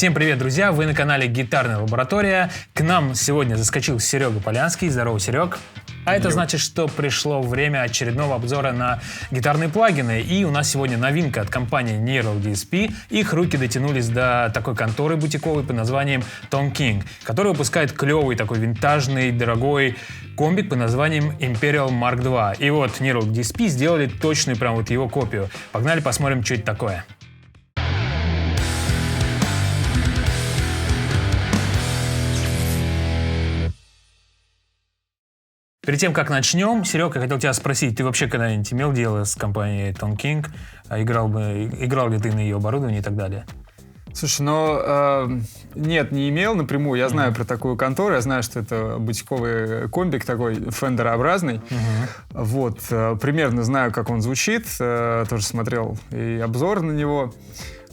Всем привет, друзья! Вы на канале Гитарная лаборатория. К нам сегодня заскочил Серега Полянский. Здорово, Серег! А это значит, что пришло время очередного обзора на гитарные плагины. И у нас сегодня новинка от компании Neural DSP. Их руки дотянулись до такой конторы бутиковой под названием Tone King, которая выпускает клевый такой винтажный, дорогой комбик под названием Imperial Mark II. И вот Neural DSP сделали точную прям вот его копию. Погнали посмотрим, что это такое. Перед тем, как начнем, Серега, я хотел тебя спросить, ты вообще когда-нибудь имел дело с компанией Tone King? Играл ли ты на ее оборудовании и так далее? Слушай, нет, не имел напрямую. Я знаю про такую контору, я знаю, что это бутиковый комбик такой, фендерообразный. Вот, примерно знаю, как он звучит, тоже смотрел и обзор на него.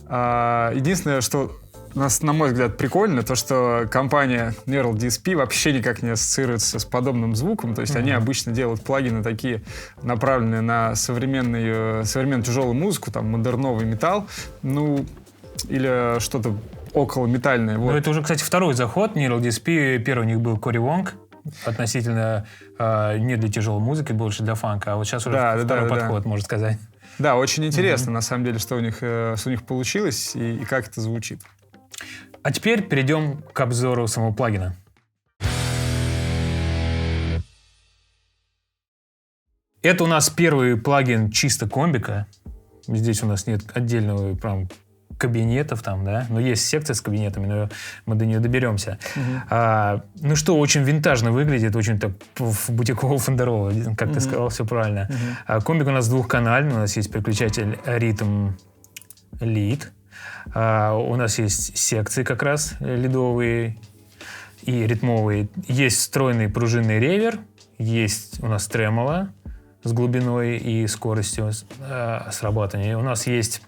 Единственное, что на мой взгляд, прикольно, то, что компания Neural DSP вообще никак не ассоциируется с подобным звуком. То есть они обычно делают плагины такие, направленные на современную тяжелую музыку, там, модерновый металл, или что-то около метальное. Вот. Ну, это уже, кстати, второй заход Neural DSP. Первый у них был Кори Вонг, относительно не для тяжелой музыки, больше для фанка. А вот сейчас уже второй подход, можно сказать. Да, очень интересно, на самом деле, что у них получилось и как это звучит. А теперь перейдем к обзору самого плагина. Это у нас первый плагин чисто комбика. Здесь у нас нет отдельного прям кабинетов там, да, но есть секция с кабинетами, но мы до нее доберемся. Очень винтажно выглядит, очень так бутиково-фендерово, как ты сказал, все правильно. Комбик у нас двухканальный, у нас есть переключатель ритм лид. У нас есть секции как раз лидовые и ритмовые. Есть встроенный пружинный ревер, есть у нас тремоло с глубиной и скоростью срабатывания. У нас есть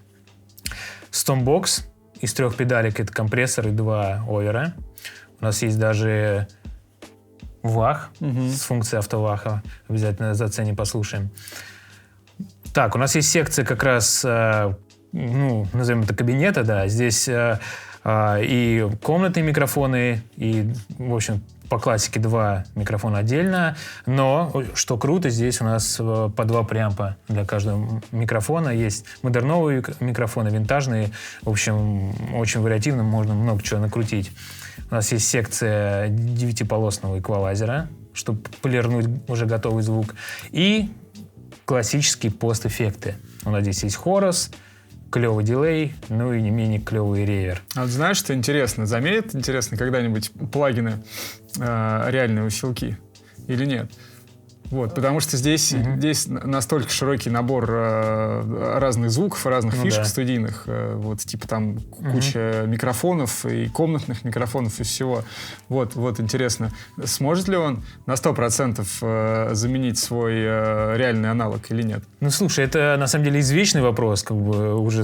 стомбокс из 3 педалек, это компрессор и 2 овера. У нас есть даже вах с функцией автоваха. Обязательно заценим, послушаем. Так, у нас есть секция как раз... назовем это кабинета, да, здесь и комнатные микрофоны, и, в общем, по классике 2 микрофона отдельно, но, что круто, здесь у нас по 2 преампа для каждого микрофона, есть модерновые микрофоны, винтажные, в общем, очень вариативно, можно много чего накрутить. У нас есть секция 9-полосного эквалайзера, чтобы полирнуть уже готовый звук, и классические пост-эффекты. У нас здесь есть хорус, клевый дилей, и не менее клевый ревер. А вот знаешь, что интересно? Заметят, когда-нибудь плагины реальные усилки или нет? Вот, потому что здесь настолько широкий набор разных звуков, разных фишек студийных. Вот, типа там куча микрофонов и комнатных микрофонов и всего. Вот интересно, сможет ли он на 100% заменить свой реальный аналог или нет? Слушай, это на самом деле извечный вопрос, уже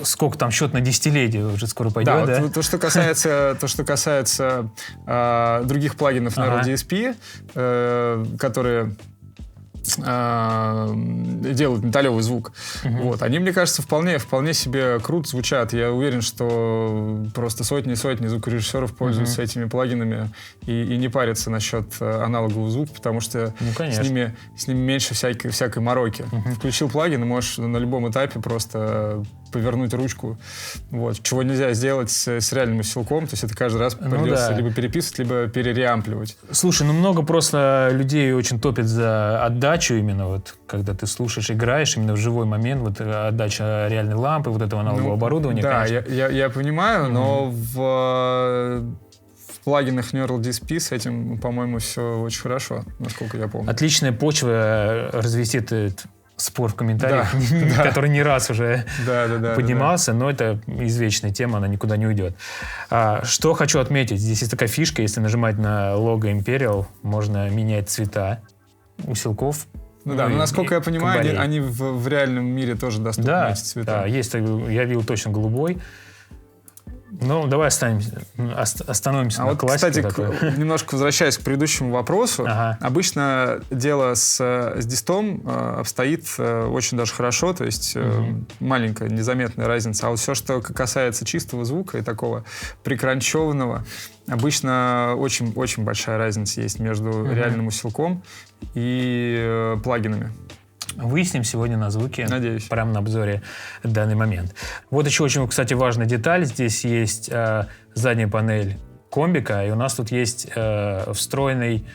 сколько там счет на десятилетие уже скоро пойдет, да? То, что касается других плагинов Neural DSP, которые делают металлевый звук. Вот. Они, мне кажется, вполне себе круто звучат. Я уверен, что просто сотни и сотни звукорежиссеров пользуются этими плагинами и не парятся насчет аналогового звука, потому что с ними меньше всякой мороки. Включил плагин, и можешь на любом этапе просто повернуть ручку. Вот. Чего нельзя сделать с реальным усилком. То есть это каждый раз придется либо переписывать, либо перереампливать. Слушай, много просто людей очень топит за отдачу именно вот, когда ты слушаешь, играешь, именно в живой момент, вот отдача реальной лампы, вот этого аналогового оборудования. Да, я понимаю, но в плагинах Neural DSP с этим, по-моему, все очень хорошо, насколько я помню. Отличная почва развести этот спор в комментариях, который не раз уже поднимался, но это извечная тема, она никуда не уйдет. Что хочу отметить, здесь есть такая фишка, если нажимать на лого Imperial, можно менять цвета усилков. Насколько я понимаю, они в реальном мире тоже доступны, эти цвета. Да, есть, я видел точно голубой. Ну, давай остановимся на вот, классике. Кстати, немножко возвращаясь к предыдущему вопросу, обычно дело с дистом обстоит очень даже хорошо, то есть маленькая, незаметная разница. А вот все, что касается чистого звука и такого прикранчеванного, обычно очень большая разница есть между реальным усилком и плагинами. Выясним сегодня на звуке. Надеюсь. Прямо на обзоре в данный момент. Вот еще очень, кстати, важная деталь. Здесь есть задняя панель комбика, и у нас тут есть встроенный,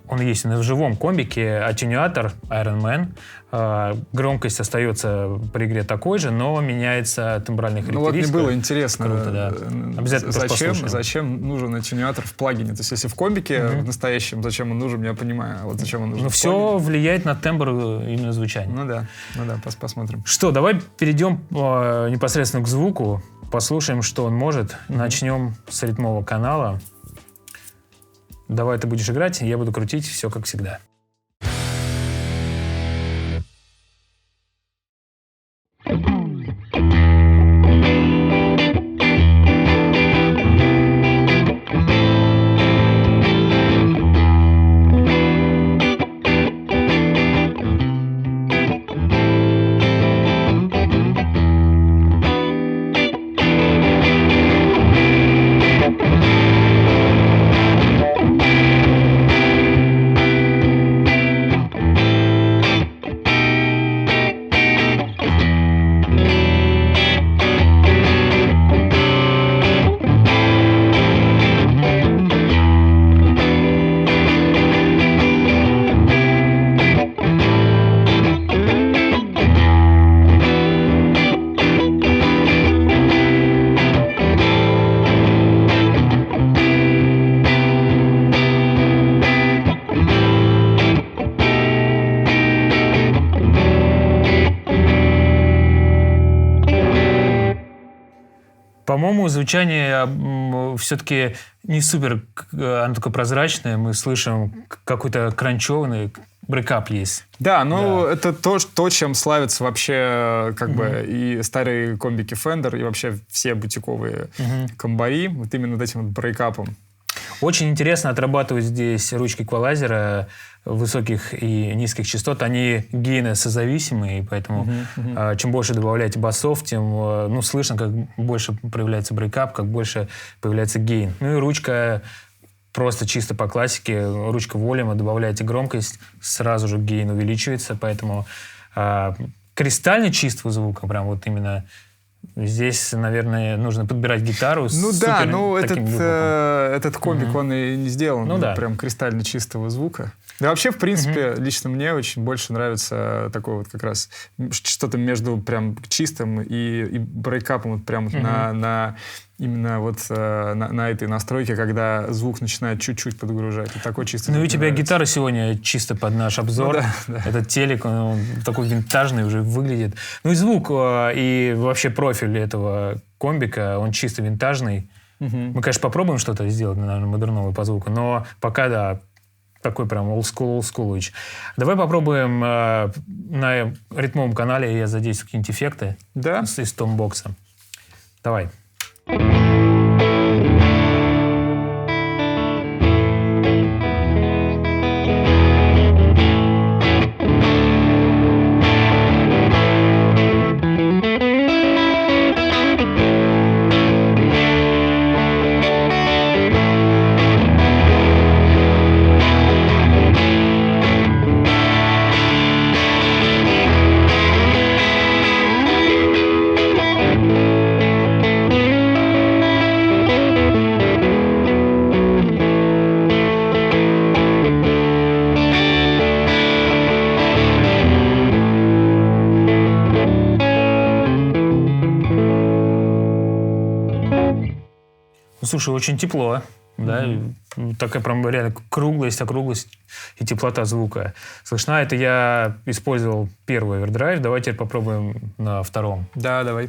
он есть в живом комбике, аттенюатор Iron Man. Громкость остается при игре такой же, но меняется тембральная характеристика. Ну вот мне было интересно, круто, да. Обязательно зачем нужен аттенюатор в плагине? То есть если в комбике в настоящем, зачем он нужен, я понимаю. А вот зачем он нужен Ну в все плагине? влияет на тембр именно звучания. Ну да, посмотрим. Что, давай перейдем непосредственно к звуку, послушаем, что он может. Начнем с ритмового канала. Давай ты будешь играть, я буду крутить, все как всегда. По-моему, звучание все-таки не супер, оно такое прозрачное. Мы слышим какой-то кранчевый брейкап есть. Да, это то, чем славятся вообще как бы и старые комбики Fender, и вообще все бутиковые комбари, вот именно вот этим вот брейкапом. Очень интересно отрабатывать здесь ручки эквалайзера высоких и низких частот. Они гейно-созависимые, поэтому чем больше добавляете басов, тем слышно, как больше проявляется брейкап, как больше появляется гейн. Ну и ручка просто чисто по классике, ручка волюма, добавляете громкость, сразу же гейн увеличивается, поэтому кристально чистого звука, прям вот именно здесь, наверное, нужно подбирать гитару. Этот комбик, он и не сделан прям кристально чистого звука. Да вообще, в принципе, лично мне очень больше нравится такое вот как раз что-то между прям чистым и брейкапом, вот прям именно вот на этой настройке, когда звук начинает чуть-чуть подгружать. И такой чистый. Ну и у тебя гитара сегодня чисто под наш обзор. Да. Этот телек, он такой винтажный уже выглядит. Ну и звук, и вообще профиль этого комбика, он чисто винтажный. Мы, конечно, попробуем что-то сделать, наверное, модерновое по звуку, но пока, такой прям олдскулович. Давай попробуем на ритмовом канале я задействую какие-нибудь эффекты из томбокса. Давай. Слушай, очень тепло, да, такая прям реально округлость и теплота звука. Слышна, это я использовал первый овердрайв, давай теперь попробуем на втором. Да, давай.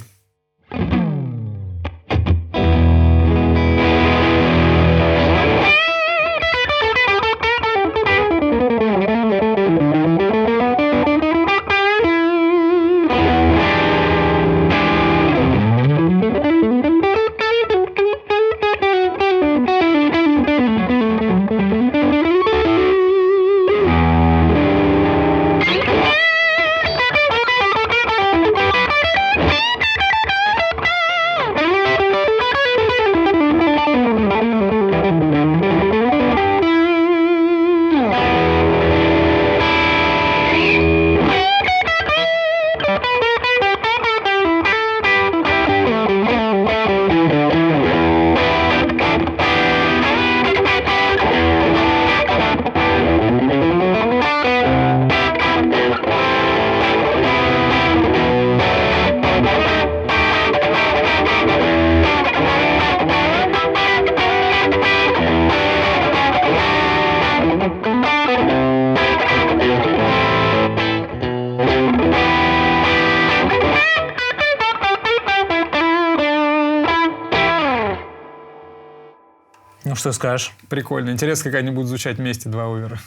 Ну, что скажешь? Прикольно. Интересно, как они будут звучать вместе, два овера.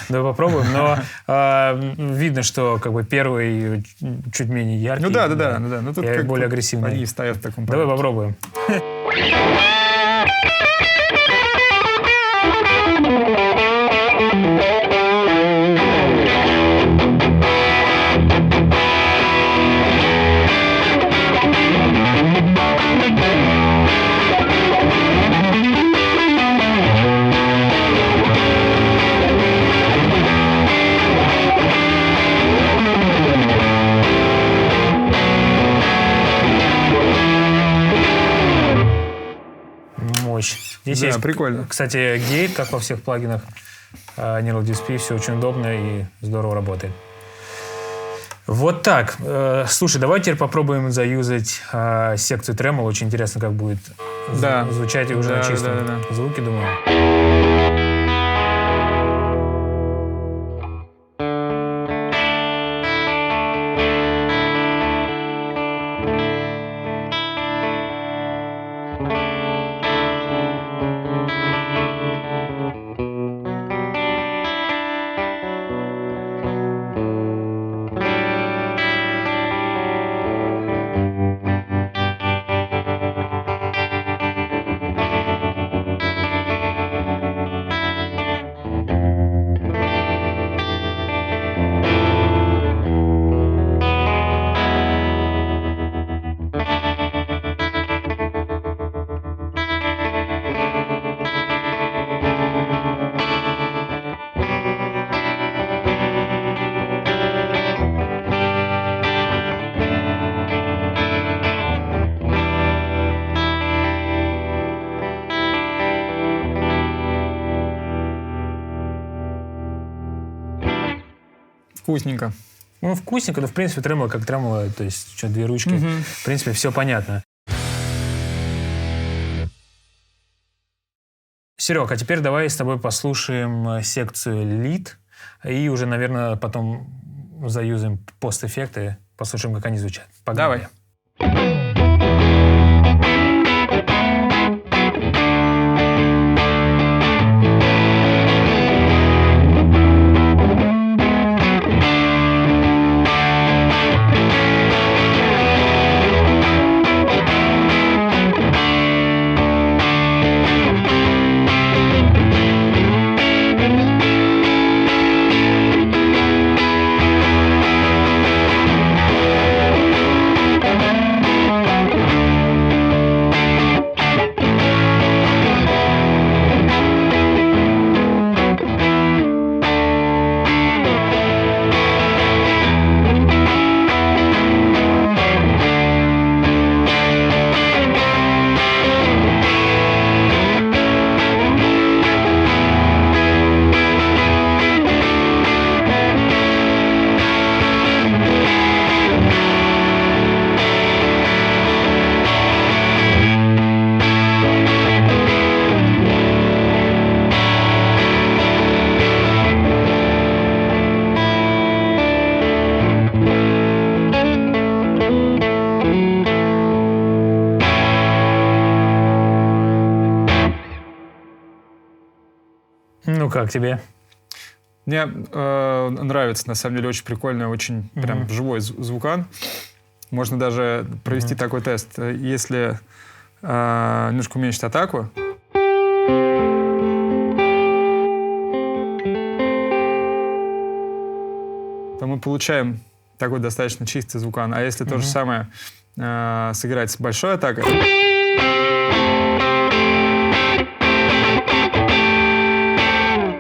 Давай попробуем, но видно, что как бы первый чуть менее яркий. Ну да. Ну, тут как более агрессивный. Они стоят в таком Давай порядке. попробуем. Мощь. Здесь Да, есть, прикольно. кстати, гейт, как во всех плагинах Neural DSP, все очень удобно и здорово работает. Вот так. Слушай, давай теперь попробуем заюзать секцию Tremolo. Очень интересно, как будет звучать уже на чистом звуке, думаю. Вкусненько. Ну, вкусненько, но, в принципе, Tremolo как Tremolo, то есть, что, две ручки. В принципе, все понятно. Серег, а теперь давай с тобой послушаем секцию Lead и уже, наверное, потом заюзаем пост-эффекты, послушаем, как они звучат. Погнали. Давай. Ну, как тебе? Мне нравится, на самом деле, очень прикольный, очень прям живой звукан. Можно даже провести такой тест. Если немножко уменьшить атаку, то мы получаем такой достаточно чистый звукан. А если то же самое сыграть с большой атакой,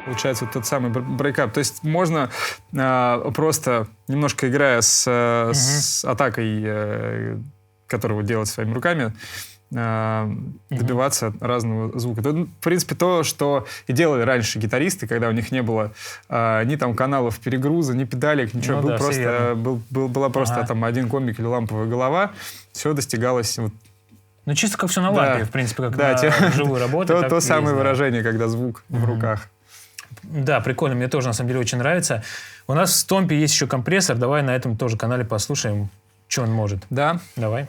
получается вот тот самый брейкап. То есть можно просто, немножко играя с атакой, которую вы делаете своими руками, добиваться разного звука. Это, в принципе, то, что и делали раньше гитаристы, когда у них не было ни там каналов перегруза, ни педалек, ничего. Ну, была просто там один комбик или ламповая голова. Все достигалось... Вот, ну, чисто как все на лампе, в принципе, как на живую работу. То самое выражение, когда звук в руках. Да, прикольно, мне тоже на самом деле очень нравится. У нас в Стомпе есть еще компрессор, давай на этом тоже канале послушаем, что он может. Да. Давай.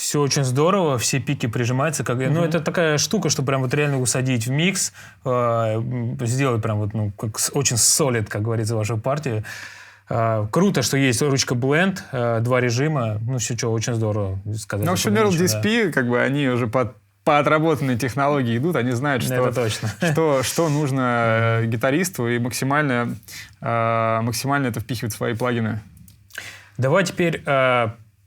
Все очень здорово, все пики прижимаются. Ну, это такая штука, что прям вот реально усадить в микс, сделать прям вот, ну, как очень солид, как говорится, вашу партию. Круто, что есть ручка Blend, 2 режима. Ну, все что, очень здорово сказать. Ну, в общем, Neural DSP, как бы они уже по отработанной технологии идут, они знают, что нужно гитаристу, и максимально это впихивают в свои плагины. Давай теперь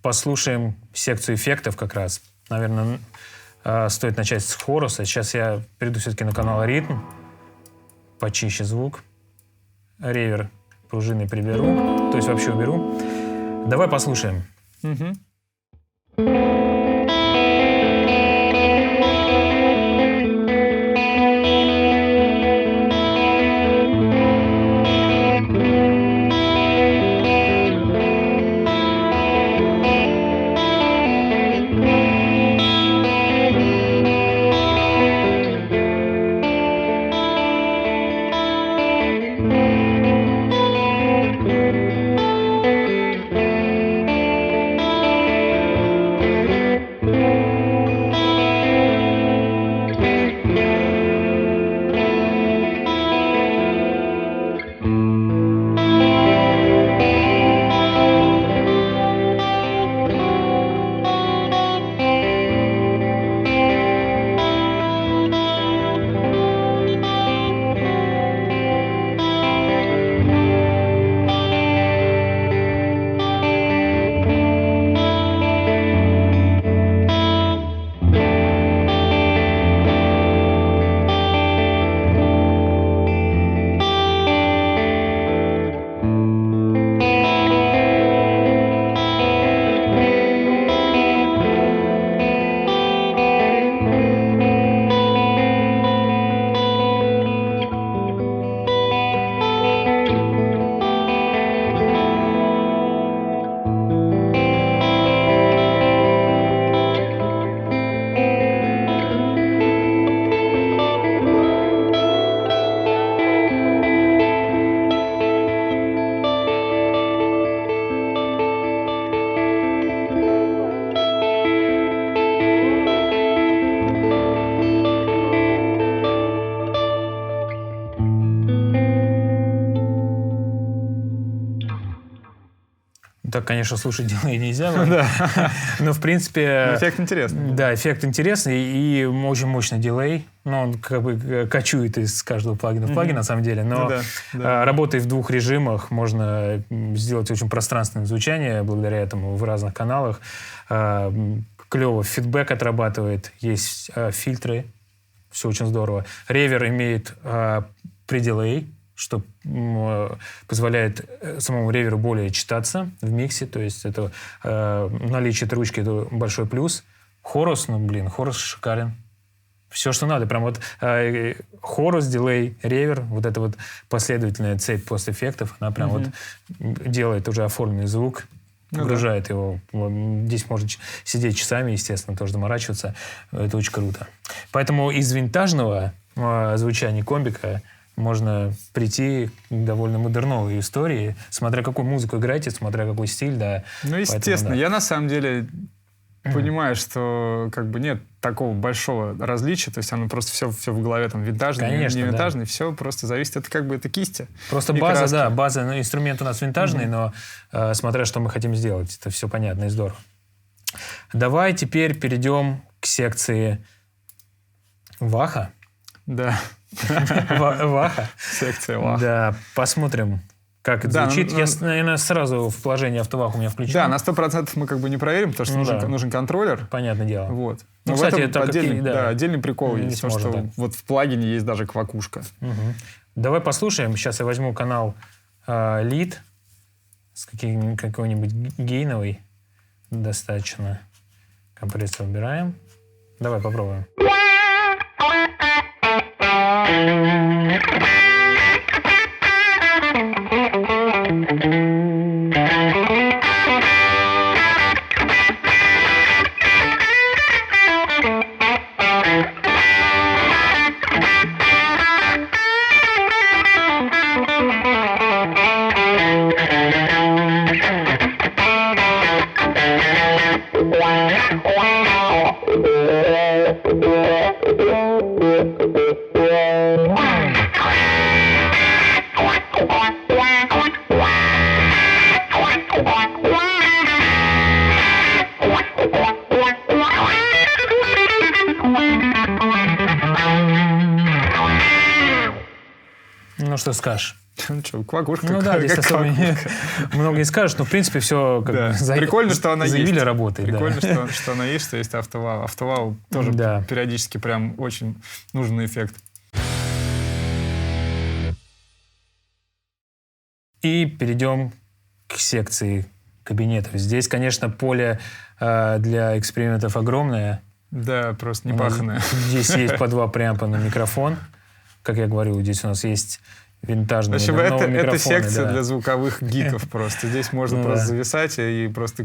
послушаем секцию эффектов как раз. Наверное, стоит начать с хоруса. Сейчас я перейду все-таки на канал ритм. Почище звук. Ревер пружины приберу. То есть вообще уберу. Давай послушаем. Так, конечно, слушать дилей нельзя, но в принципе... Эффект интересный. Да, эффект интересный и очень мощный дилей. Но он как бы кочует из каждого плагина в плагин, на самом деле. Но работая в 2 режимах, можно сделать очень пространственное звучание благодаря этому в разных каналах. Клево фидбэк отрабатывает, есть фильтры. Все очень здорово. Ревер имеет предилей, что позволяет самому реверу более читаться в миксе, то есть это наличие этой ручки — это большой плюс. Хорус, хорус шикарен. Все, что надо. Прям вот хорус, дилей, ревер, вот эта вот последовательная цепь постэффектов, она прям вот делает уже оформленный звук, погружает его. Здесь можно сидеть часами, естественно, тоже заморачиваться. Это очень круто. Поэтому из винтажного звучания комбика можно прийти к довольно модерновой истории, смотря какую музыку играете, смотря какой стиль, да. Ну, естественно. Поэтому, да. Я на самом деле понимаю, что как бы нет такого большого различия, то есть оно просто все в голове там винтажное, не винтажное, все просто зависит, это как бы это кисти. Просто база, краски. Да, база, ну, инструмент у нас винтажный, но смотря что мы хотим сделать, это все понятно и здорово. Давай теперь перейдем к секции Ваха. Да. Ваха. Секция Ваха. Да, посмотрим, как это звучит. Я, наверное, сразу в положение автовах у меня включу. Да, на 100% мы как бы не проверим, потому что нужен контроллер. Понятное дело. Вот. Ну, кстати, это отдельный прикол есть, то, что вот в плагине есть даже квакушка. Давай послушаем. Сейчас я возьму канал лид с какой-нибудь гейновый. Достаточно. Компрессор убираем. Давай попробуем. Ну, что скажешь? Ну что, квакушка. Ну да, здесь как особо квакушка. много не скажешь, но в принципе все как Да. бы Прикольно, что она заявили, есть. работает. Прикольно, Да. что она есть, что есть автовау. Автовау тоже Да. периодически прям очень нужный эффект. И перейдем к секции кабинетов. Здесь, конечно, поле для экспериментов огромное. Да, просто непаханное. Здесь есть по 2 преампа на микрофон. Как я говорю, здесь у нас есть винтажные В общем, новые это микрофоны. секция Да. для звуковых гиков просто. Здесь можно Ну просто да. зависать и просто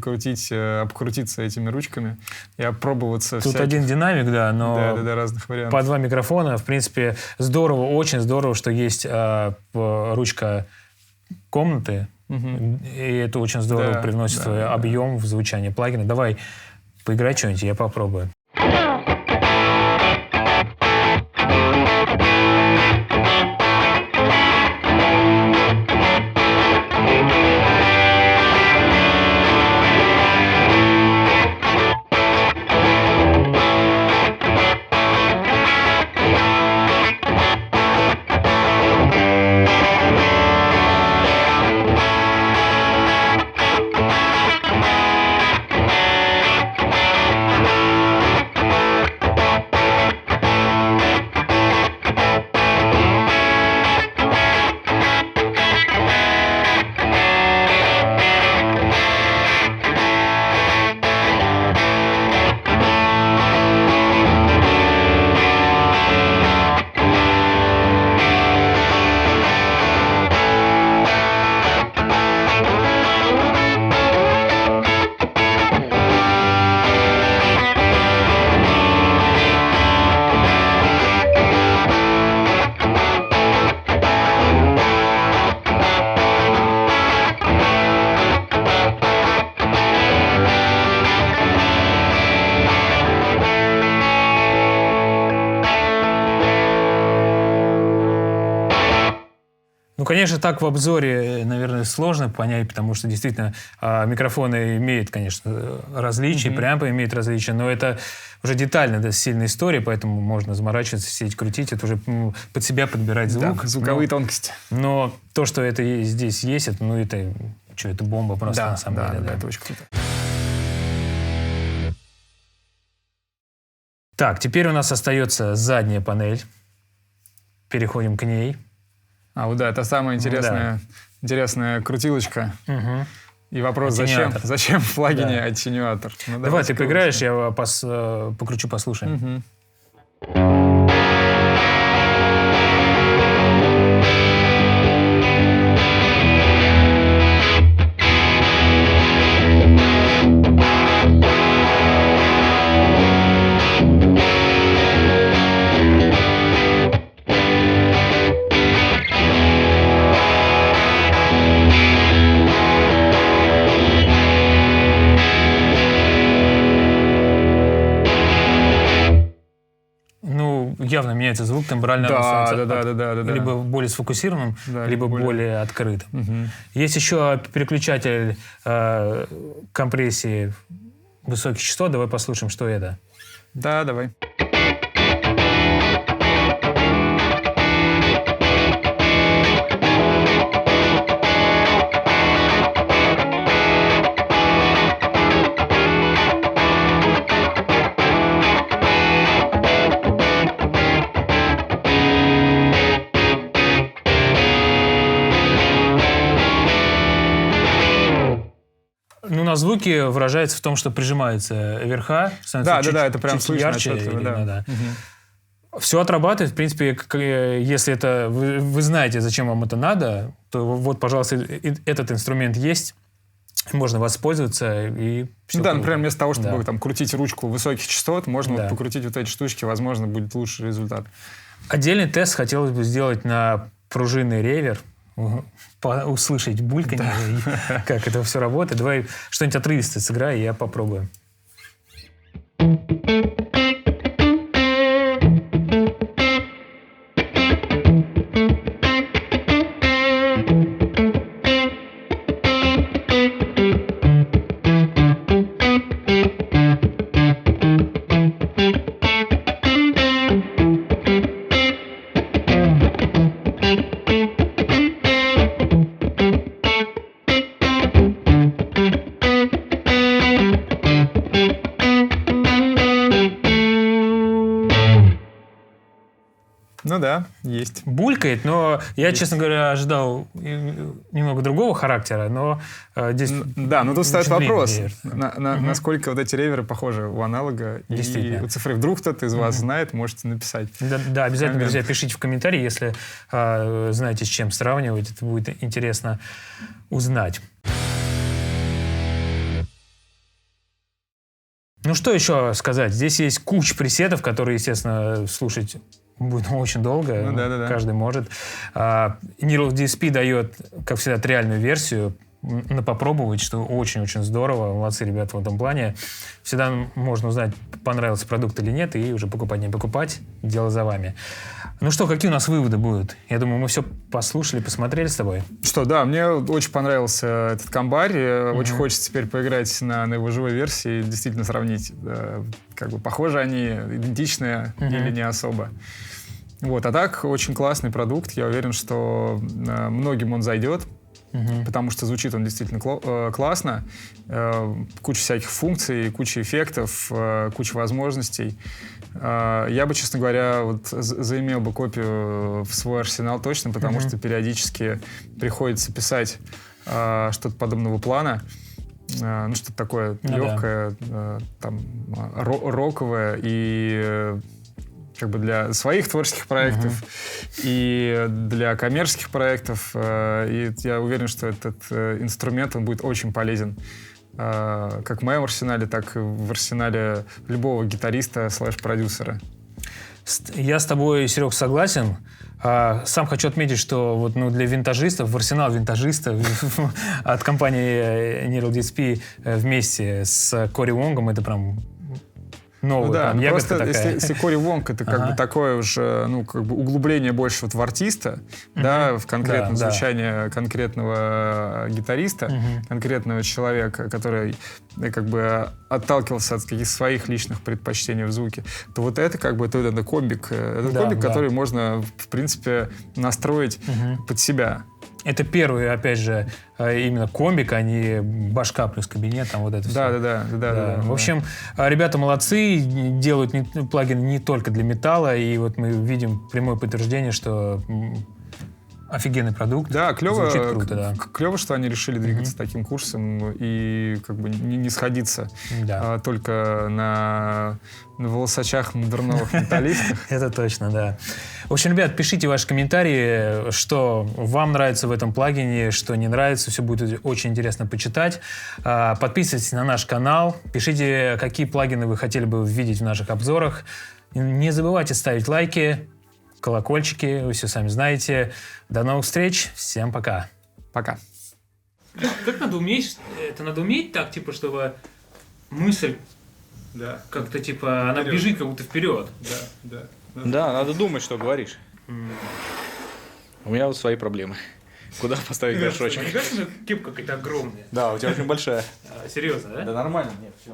обкрутиться этими ручками и опробоваться Тут всяких. один динамик, да, но Да, разных вариантов. по 2 микрофона. В принципе, здорово, очень здорово, что есть ручка комнаты. Мгм. И это очень здорово Да, привносит да, свой да. объем в звучание плагина. Давай, поиграй что-нибудь, я попробую. Ну, конечно, так в обзоре, наверное, сложно понять, потому что действительно микрофоны имеют, конечно, различия, преампы имеют различия, но это уже детально, да, сильная история, поэтому можно заморачиваться, сидеть, крутить, это уже под себя подбирать звук. Да, звуковые тонкости. Но то, что это здесь есть, это, ну, это бомба просто на самом деле. Да, это очень круто. Так, теперь у нас остается задняя панель. Переходим к ней. Вот да, это самая интересная крутилочка. Угу. И вопрос, Аттенюатор. зачем в плагине Да. аттенюатор? Ну, Давай ты поиграешь, крутим. я покручу, послушаем. Мгм. Ну, явно меняется звук, тембрально Да, он становится да. либо более сфокусированным, Да, либо более- более открытым. Мгм. Есть еще переключатель компрессии высоких частот. Давай послушаем, что это. Да, давай. Ну, на звуке выражается в том, что прижимаются верха, становится Да, это прям чуть слышно ярче. отчетливо, или, да. ну, да. Мгм. Все отрабатывает, в принципе, если это вы знаете, зачем вам это надо, то вот, пожалуйста, этот инструмент есть, можно воспользоваться и всё Ну да, круто. например, вместо того, чтобы Да. там крутить ручку высоких частот, можно Да. вот покрутить вот эти штучки, возможно, будет лучший результат. Отдельный тест хотелось бы сделать на пружинный ревер. услышать бульканье, как это все работает. Давай что-нибудь отрывистое сыграй, и я попробую. Ну да, есть. Булькает, но я, честно говоря, ожидал немного другого характера, но здесь... Да, но тут стоит вопрос, время, насколько вот эти реверы похожи у аналога и у цифры. Вдруг кто-то из вас знает, можете написать. Да, обязательно, друзья, пишите в комментарии, если знаете, с чем сравнивать, это будет интересно узнать. Ну, что еще сказать? Здесь есть куча пресетов, которые, естественно, слушать будет очень долго. Ну, да. Каждый может. Neural DSP дает, как всегда, триальную версию на попробовать, что очень-очень здорово. Молодцы ребята в этом плане. Всегда можно узнать, понравился продукт или нет, и уже покупать, не покупать. Дело за вами. Ну что, какие у нас выводы будут? Я думаю, мы все послушали, посмотрели с тобой. Что, да, мне очень понравился этот комбарь. Очень хочется теперь поиграть на его живой версии и действительно сравнить, как бы похожи они, идентичны или не особо. Вот, а так, очень классный продукт. Я уверен, что многим он зайдет. Потому что звучит он действительно классно. Куча всяких функций, куча эффектов, куча возможностей. Я бы, честно говоря, вот заимел бы копию в свой арсенал точно, потому что периодически приходится писать что-то подобного плана. Ну, что-то такое легкое, там, роковое и... как бы для своих творческих проектов и для коммерческих проектов. И я уверен, что этот инструмент, он будет очень полезен как в моем арсенале, так и в арсенале любого гитариста /продюсера. Я с тобой, Серег, согласен. Сам хочу отметить, что вот, для винтажистов, в арсенал винтажистов от компании Neural DSP вместе с Кори Вонгом это прям... новый, ну да, там, просто такая. если Кори Вонг это как бы такое уже, как бы углубление больше вот в артиста, да, в конкретном звучании конкретного гитариста, конкретного человека, который как бы отталкивался от каких-то своих личных предпочтений в звуке, то вот это как бы это комбик. Это комбик, который можно, в принципе, настроить под себя. Это первый, опять же, именно комбик, а не башка плюс кабинет, там вот это все. Да. В общем, ребята молодцы, делают плагины не только для металла, и вот мы видим прямое подтверждение, что офигенный продукт. Да, клево, звучит круто, да. Клево, что они решили двигаться таким курсом и как бы не сходиться только на волосачах модерновых металлистов. Это точно, да. В общем, ребят, пишите ваши комментарии, что вам нравится в этом плагине, что не нравится. Все будет очень интересно почитать. Подписывайтесь на наш канал. Пишите, какие плагины вы хотели бы видеть в наших обзорах. Не забывайте ставить лайки, колокольчики. Вы все сами знаете. До новых встреч. Всем пока. Пока. Как надо уметь? Это надо уметь так, типа, чтобы мысль... Да. Как-то, типа, она бежит как будто вперед. Да, надо думать, что говоришь. У меня вот свои проблемы. Куда поставить горшочек? Мне кажется, кепка какая-то огромная. Да, у тебя очень большая. Серьезно, да? Да нормально, нет, все.